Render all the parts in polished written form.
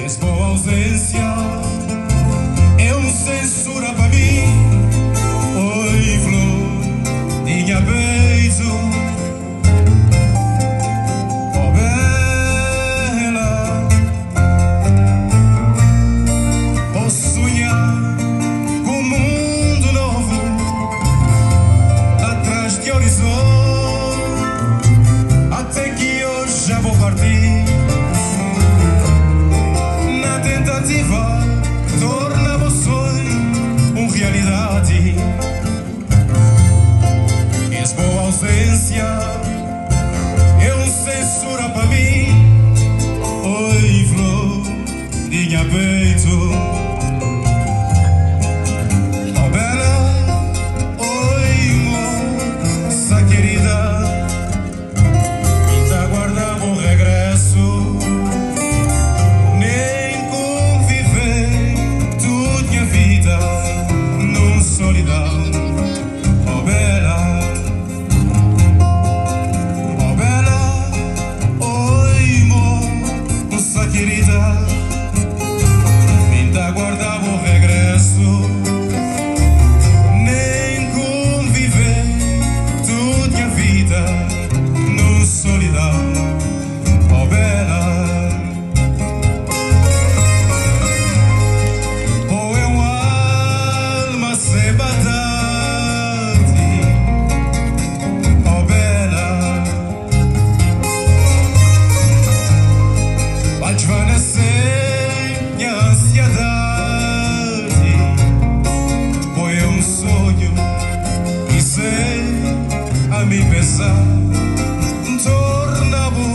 És boa ausência, é censura para mim. Oi, flor, tinha beijo. Oh, bela, posso sonhar com um mundo novo atrás de horizonte, até que hoje já vou partir. Na tentativa, torna o sonho realidade. És boa ausência, é censura para mim. Oi, flor, tinha peito. Oh, bela, oi, moça querida, ainda aguardava o regresso. Nem conviver toda minha vida num solidão. Oh, bela, oi, moça querida, ainda aguardava o regresso. Nem conviver toda minha vida num solidão. Oh, bela, oh, é uma alma sem batade. Oh, bela, vai desvanecer minha ansiedade. Foi um sonho e sei a me pensar, torna-o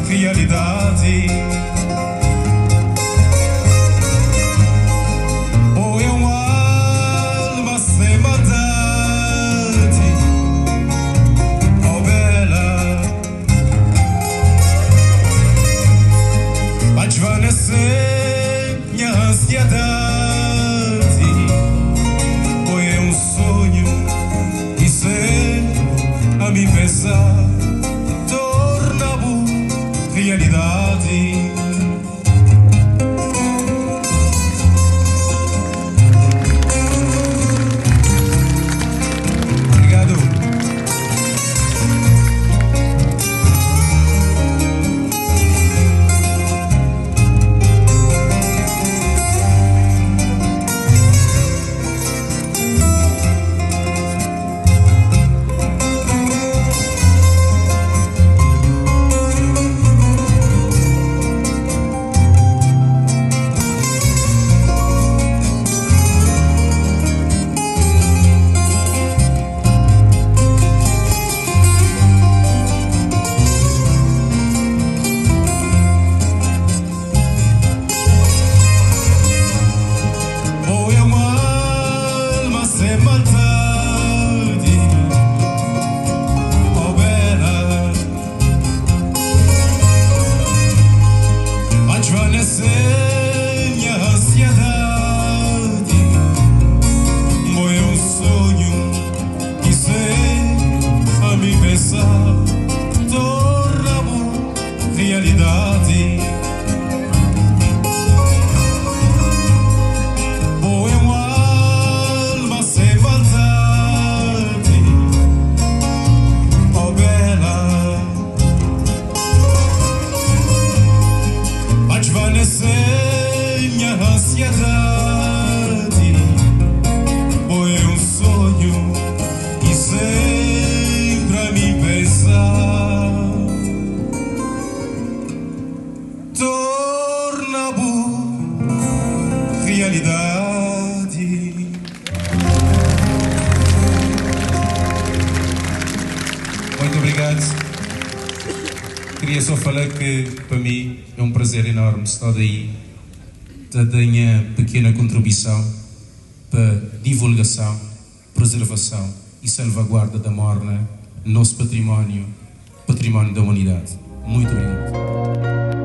realidade. Oh, é uma alma sem maldade. Oh, bela, vai desvanecer minha ansiedade. Foi um sonho e sei a me pensar, torna-o realidade. Obrigado. Oh, é uma alma sem maldade. Oh, bela, vai desvanecer minha ansiedade. Foi um sonho e sei a me pensar, torna-o realidade. Oh, é uma alma sem maldade. Oh, bela, vai desvanecer minha ansiedade. Foi um sonho e sempre a me pensar, torna-o realidade. Muito obrigado. Queria só falar que para mim é um prazer enorme estar aí, da minha pequena contribuição para divulgação, preservação e salvaguarda da morna, nosso património da humanidade. Muito obrigado.